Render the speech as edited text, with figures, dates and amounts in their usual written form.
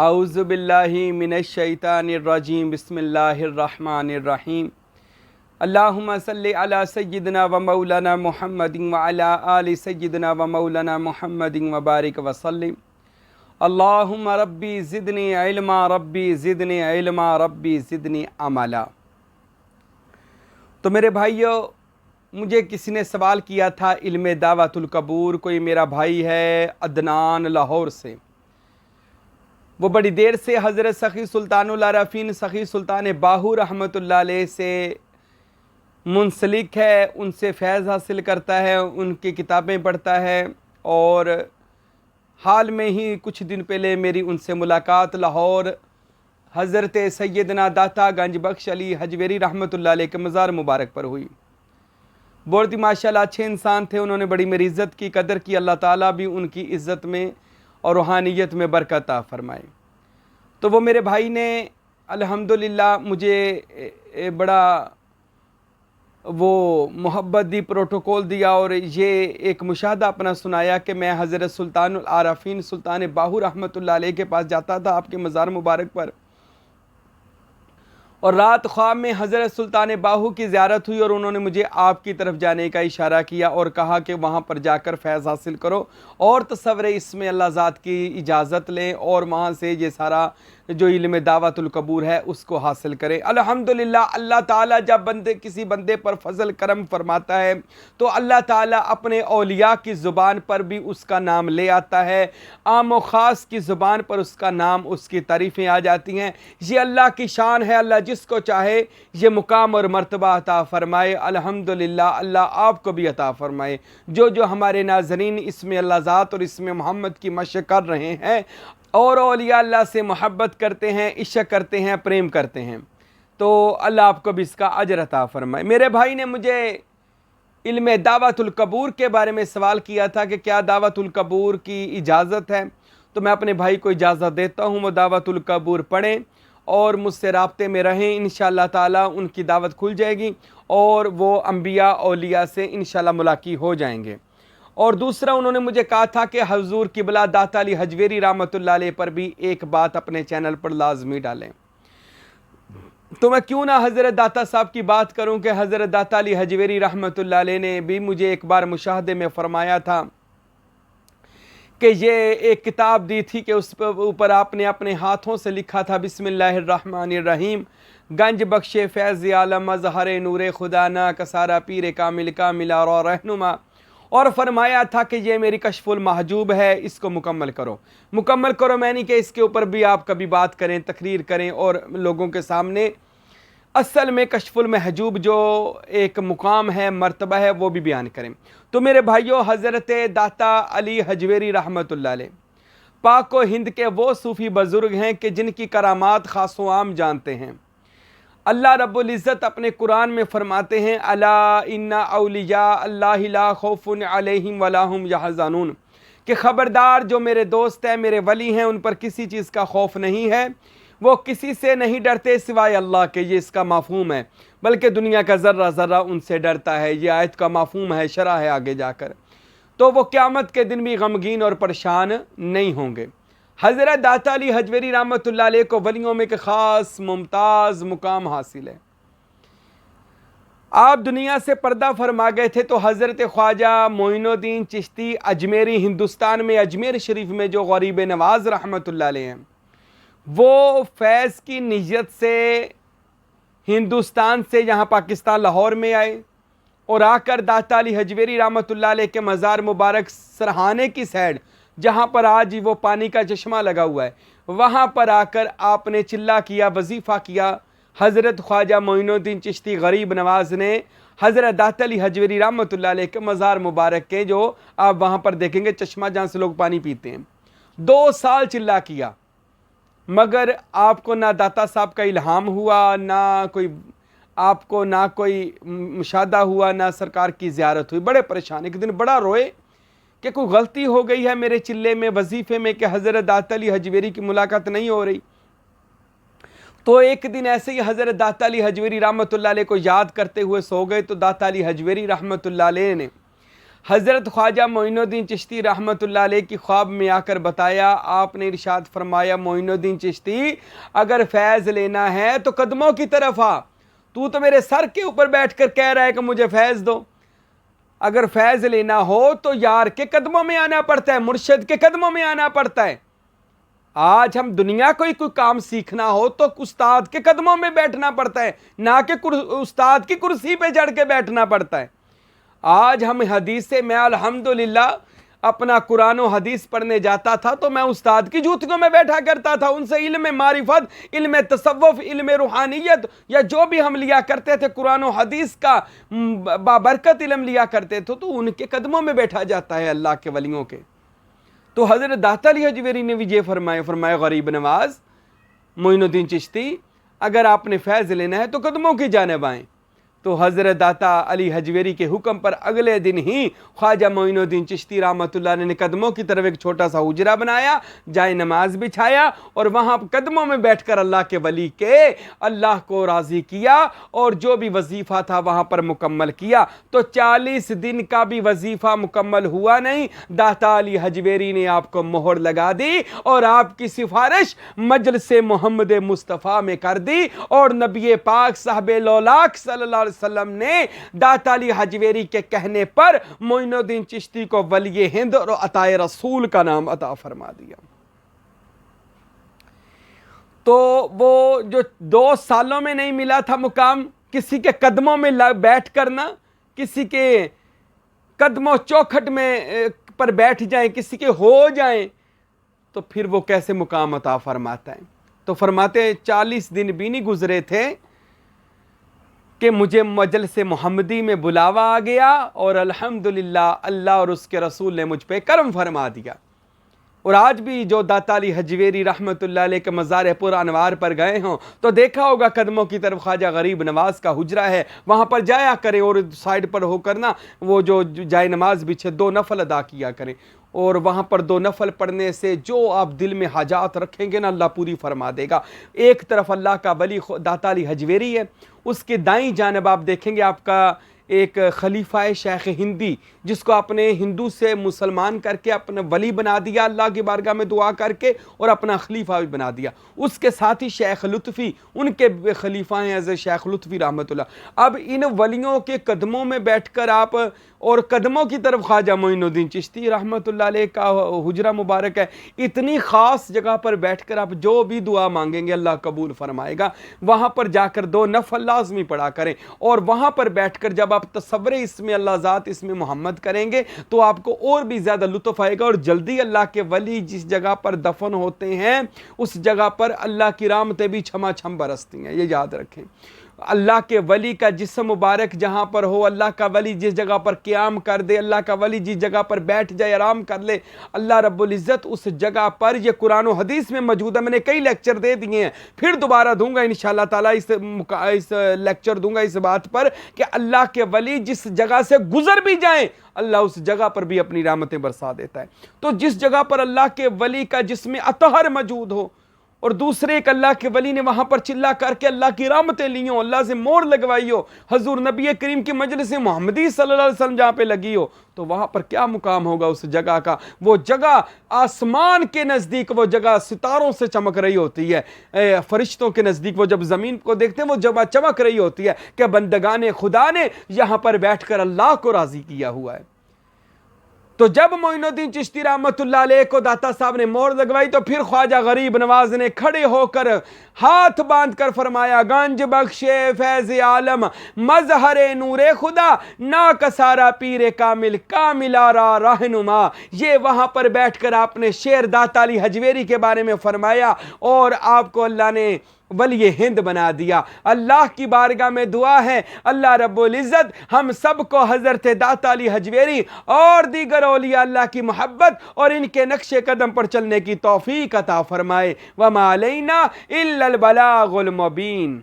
اعوذ باللہ من الشیطان الرجیم بسم اللہ الرحمن الرحیم اللہم صلی علی سیدنا و مولانا محمد وعلی آل سیدنا و مولانا محمد وبارک وسلم اللہم ربی زدنی علما ربی زدنی علما ربی زدنی عملا۔ تو میرے بھائیو، مجھے کسی نے سوال کیا تھا علم دعوت القبور، کوئی میرا بھائی ہے عدنان لاہور سے، وہ بڑی دیر سے حضرت سخی سلطان العارفین سخی سلطان باہو رحمۃ اللہ علیہ سے منسلک ہے، ان سے فیض حاصل کرتا ہے، ان کی کتابیں پڑھتا ہے، اور حال میں ہی کچھ دن پہلے میری ان سے ملاقات لاہور حضرت سیدنا داتا گنج بخش علی حجویری رحمۃ اللہ علیہ کے مزار مبارک پر ہوئی۔ بہت ہی ماشاءاللہ اچھے انسان تھے، انہوں نے بڑی میری عزت کی، قدر کی، اللہ تعالیٰ بھی ان کی عزت میں اور روحانیت میں برکت عطا فرمائے۔ تو وہ میرے بھائی نے الحمدللہ مجھے بڑا وہ محبت دی، پروٹوکول دیا، اور یہ ایک مشاہدہ اپنا سنایا کہ میں حضرت سلطان العارفین سلطان باہو رحمۃ اللہ علیہ کے پاس جاتا تھا، آپ کے مزار مبارک پر، اور رات خواب میں حضرت سلطان باہو کی زیارت ہوئی، اور انہوں نے مجھے آپ کی طرف جانے کا اشارہ کیا اور کہا کہ وہاں پر جا کر فیض حاصل کرو اور تصور اس میں اللہ ذات کی اجازت لیں، اور وہاں سے یہ سارا جو علم دعوت القبور ہے اس کو حاصل کریں۔ الحمدللہ اللہ تعالیٰ جب کسی بندے پر فضل کرم فرماتا ہے تو اللہ تعالیٰ اپنے اولیاء کی زبان پر بھی اس کا نام لے آتا ہے، عام و خاص کی زبان پر اس کا نام، اس کی تعریفیں آ جاتی ہیں۔ یہ اللہ کی شان ہے، اللہ جس کو چاہے یہ مقام اور مرتبہ عطا فرمائے۔ الحمدللہ اللہ آپ کو بھی عطا فرمائے۔ جو ہمارے ناظرین اس میں اللہ ذات اور اس میں محمد کی مشق کر رہے ہیں اور اولیاء اللہ سے محبت کرتے ہیں، عشق کرتے ہیں، پریم کرتے ہیں، تو اللہ آپ کو بھی اس کا اجر عطا فرمائے۔ میرے بھائی نے مجھے علم دعوت القبور کے بارے میں سوال کیا تھا کہ کیا دعوت القبور کی اجازت ہے، تو میں اپنے بھائی کو اجازت دیتا ہوں وہ دعوت القبور پڑھیں اور مجھ سے رابطے میں رہیں، انشاءاللہ تعالیٰ ان کی دعوت کھل جائے گی اور وہ انبیاء اولیاء سے انشاءاللہ ملاقات ہو جائیں گے۔ اور دوسرا انہوں نے مجھے کہا تھا کہ حضور قبلہ داتا علی حجویری رحمۃ اللہ علیہ پر بھی ایک بات اپنے چینل پر لازمی ڈالیں، تو میں کیوں نہ حضرت داتا صاحب کی بات کروں کہ حضرت داتا علی حجویری رحمۃ اللہ علیہ نے بھی مجھے ایک بار مشاہدے میں فرمایا تھا کہ یہ ایک کتاب دی تھی کہ اس پر اوپر آپ نے اپنے ہاتھوں سے لکھا تھا بسم اللہ الرحمن الرحیم، گنج بخش فیض عالم مظہر نور خدا نا کسارا پیر کامل کاملا اور رہنما، اور فرمایا تھا کہ یہ میری کشف المحجوب ہے، اس کو مکمل کرو۔ مکمل کرو میں نہیں کہ اس کے اوپر بھی آپ کبھی بات کریں، تقریر کریں اور لوگوں کے سامنے اصل میں کشف المحجوب جو ایک مقام ہے، مرتبہ ہے، وہ بھی بیان کریں۔ تو میرے بھائیوں، حضرت داتا علی حجویری رحمۃ اللہ علیہ پاک و ہند کے وہ صوفی بزرگ ہیں کہ جن کی کرامات خاص و عام جانتے ہیں۔ اللہ رب العزت اپنے قرآن میں فرماتے ہیں الا ان اولیاء اللہ لا خوف علیہم ولا هم یحزنون، کہ خبردار جو میرے دوست ہیں، میرے ولی ہیں، ان پر کسی چیز کا خوف نہیں ہے، وہ کسی سے نہیں ڈرتے سوائے اللہ کے، یہ اس کا مفہوم ہے، بلکہ دنیا کا ذرہ ذرہ ان سے ڈرتا ہے، یہ آیت کا مفہوم ہے، شرح ہے آگے جا کر، تو وہ قیامت کے دن بھی غمگین اور پریشان نہیں ہوں گے۔ حضرت داتا علی حجویری رحمۃ اللہ علیہ کو ولیوں میں ایک خاص ممتاز مقام حاصل ہے۔ آپ دنیا سے پردہ فرما گئے تھے تو حضرت خواجہ معین الدین چشتی اجمیری، ہندوستان میں اجمیر شریف میں جو غریب نواز رحمۃ اللہ علیہ ہیں، وہ فیض کی نیت سے ہندوستان سے یہاں پاکستان لاہور میں آئے اور آ کر داتا علی حجویری رحمۃ اللہ علیہ کے مزار مبارک سرہانے کی سائڈ، جہاں پر آج وہ پانی کا چشمہ لگا ہوا ہے، وہاں پر آ کر آپ نے چلہ کیا، وظیفہ کیا۔ حضرت خواجہ معین الدین چشتی غریب نواز نے حضرت داتا علی حجویری رحمۃ اللہ علیہ کے مزار مبارک کے، جو آپ وہاں پر دیکھیں گے چشمہ جہاں سے لوگ پانی پیتے ہیں، 2 سال چلہ کیا، مگر آپ کو نہ داتا صاحب کا الہام ہوا، نہ کوئی آپ کو نہ کوئی مشاہدہ ہوا، نہ سرکار کی زیارت ہوئی۔ بڑے پریشان، ایک دن بڑا روئے کہ کوئی غلطی ہو گئی ہے میرے چلے میں، وظیفے میں، کہ حضرت داتا علی حجویری کی ملاقات نہیں ہو رہی۔ تو ایک دن ایسے ہی حضرت داتا علی حجویری رحمۃ اللہ علیہ کو یاد کرتے ہوئے سو گئے، تو داتا علی حجویری رحمۃ اللہ علیہ نے حضرت خواجہ معین الدین چشتی رحمۃ اللہ علیہ کی خواب میں آ کر بتایا، آپ نے ارشاد فرمایا معین الدین چشتی اگر فیض لینا ہے تو قدموں کی طرف آ، تو میرے سر کے اوپر بیٹھ کر کہہ رہا ہے کہ مجھے فیض دو۔ اگر فیض لینا ہو تو یار کے قدموں میں آنا پڑتا ہے، مرشد کے قدموں میں آنا پڑتا ہے۔ آج ہم دنیا کو کوئی کام سیکھنا ہو تو استاد کے قدموں میں بیٹھنا پڑتا ہے، نہ کہ استاد کی کرسی پہ چڑھ کے بیٹھنا پڑتا ہے۔ آج ہم حدیث سے، میں الحمدللہ اپنا قرآن و حدیث پڑھنے جاتا تھا تو میں استاد کی جوتیوں میں بیٹھا کرتا تھا، ان سے علم معرفت، علم تصوف، علم روحانیت یا جو بھی ہم لیا کرتے تھے قرآن و حدیث کا بابرکت علم لیا کرتے تھے، تو ان کے قدموں میں بیٹھا جاتا ہے اللہ کے ولیوں کے۔ تو حضرت داتا علی حجویری نے بھی یہ فرمایا غریب نواز معین الدین چشتی اگر آپ نے فیض لینا ہے تو قدموں کی جانب آئیں۔ تو حضرت داتا علی حجویری کے حکم پر اگلے دن ہی خواجہ معین الدین چشتی رحمۃ اللہ علیہ نے قدموں کی طرف ایک چھوٹا سا حجرہ بنایا، جائے نماز بچھایا اور وہاں قدموں میں بیٹھ کر اللہ کے ولی کے اللہ کو راضی کیا اور جو بھی وظیفہ تھا وہاں پر مکمل کیا۔ تو 40 دن کا بھی وظیفہ مکمل ہوا نہیں، داتا علی حجویری نے آپ کو مہر لگا دی اور آپ کی سفارش مجلس محمد مصطفیٰ میں کر دی، اور نبی پاک صاحب لولاک صلی اللہ علیہ وسلم نے داتا علی حجویری کے کہنے پر معین الدین چشتی کو ولی ہند اور عطائے رسول کا نام عطا فرما دیا۔ تو وہ جو 2 سالوں میں نہیں ملا تھا مقام، کسی کے قدموں میں بیٹھ کرنا، کسی کے قدموں چوکھٹ میں پر بیٹھ جائیں، کسی کے ہو جائیں، تو پھر وہ کیسے مقام عطا فرماتا ہے؟ تو فرماتے 40 دن بھی نہیں گزرے تھے کہ مجھے مجلس محمدی میں بلاوا آ گیا، اور الحمدللہ اللہ اور اس کے رسول نے مجھ پہ کرم فرما دیا۔ اور آج بھی جو داتا علی حجویری رحمۃ اللہ علیہ کے مزار پر انوار پر گئے ہوں تو دیکھا ہوگا قدموں کی طرف خواجہ غریب نواز کا حجرہ ہے، وہاں پر جایا کریں اور سائڈ پر ہو کر نا وہ جو جائے نماز بچھے 2 نفل ادا کیا کریں، اور وہاں پر 2 نفل پڑھنے سے جو آپ دل میں حاجات رکھیں گے نا اللہ پوری فرما دے گا۔ ایک طرف اللہ کا ولی داتا علی حجویری ہے، اس کے دائیں جانب آپ دیکھیں گے آپ کا ایک خلیفہ شیخ ہندی، جس کو آپ نے ہندو سے مسلمان کر کے اپنا ولی بنا دیا اللہ کی بارگاہ میں دعا کر کے، اور اپنا خلیفہ بھی بنا دیا۔ اس کے ساتھ ہی شیخ لطفی، ان کے خلیفہ ہیں حضرت شیخ لطفی رحمۃ اللہ۔ اب ان ولیوں کے قدموں میں بیٹھ کر آپ، اور قدموں کی طرف خواجہ معین الدین چشتی رحمۃ اللہ علیہ کا حجرہ مبارک ہے، اتنی خاص جگہ پر بیٹھ کر آپ جو بھی دعا مانگیں گے اللہ قبول فرمائے گا۔ وہاں پر جا کر 2 نفل لازمی پڑھا کریں، اور وہاں پر بیٹھ کر جب آپ تصور اسم اللہ ذات اسم محمد کریں گے تو آپ کو اور بھی زیادہ لطف آئے گا، اور جلدی اللہ کے ولی جس جگہ پر دفن ہوتے ہیں اس جگہ پر اللہ کی رحمتیں بھی چھما چھم برستی ہیں، یہ یاد رکھیں۔ اللہ کے ولی کا جسم مبارک جہاں پر ہو، اللہ کا ولی جس جگہ پر قیام کر دے، اللہ کا ولی جس جگہ پر بیٹھ جائے آرام کر لے، اللہ رب العزت اس جگہ پر، یہ قرآن و حدیث میں موجود ہے، میں نے کئی لیکچر دے دیے ہیں، پھر دوبارہ دوں گا انشاءاللہ تعالیٰ اس لیکچر دوں گا اس بات پر کہ اللہ کے ولی جس جگہ سے گزر بھی جائیں اللہ اس جگہ پر بھی اپنی رحمتیں برسا دیتا ہے۔ تو جس جگہ پر اللہ کے ولی کا جسم اطہر موجود ہو، اور دوسرے ایک اللہ کے ولی نے وہاں پر چلا کر کے اللہ کی رحمتیں لی ہوں، اللہ سے مور لگوائی ہو، حضور نبی کریم کی مجلس محمدی صلی اللہ علیہ وسلم جہاں پہ لگی ہو، تو وہاں پر کیا مقام ہوگا اس جگہ کا؟ وہ جگہ آسمان کے نزدیک، وہ جگہ ستاروں سے چمک رہی ہوتی ہے، فرشتوں کے نزدیک وہ جب زمین کو دیکھتے ہیں وہ جگہ چمک رہی ہوتی ہے کہ بندگان خدا نے یہاں پر بیٹھ کر اللہ کو راضی کیا ہوا ہے۔ تو جب معین الدین چشتی رحمۃ اللہ علیہ کو داتا صاحب نے مہر لگوائی تو پھر خواجہ غریب نواز نے کھڑے ہو کر ہاتھ باندھ کر فرمایا، گنج بخشے فیض عالم مظہر نور خدا، نا کسارا پیر کامل کاملارا رہنما۔ یہ وہاں پر بیٹھ کر آپ نے شعر داتا علی حجویری کے بارے میں فرمایا، اور آپ کو اللہ نے ولی ہند بنا دیا۔ اللہ کی بارگاہ میں دعا ہے اللہ رب العزت ہم سب کو حضرت داتا علی حجویری اور دیگر اولیاء اللہ کی محبت اور ان کے نقش قدم پر چلنے کی توفیق عطا فرمائے۔ وما علینا الا البلاغ المبین۔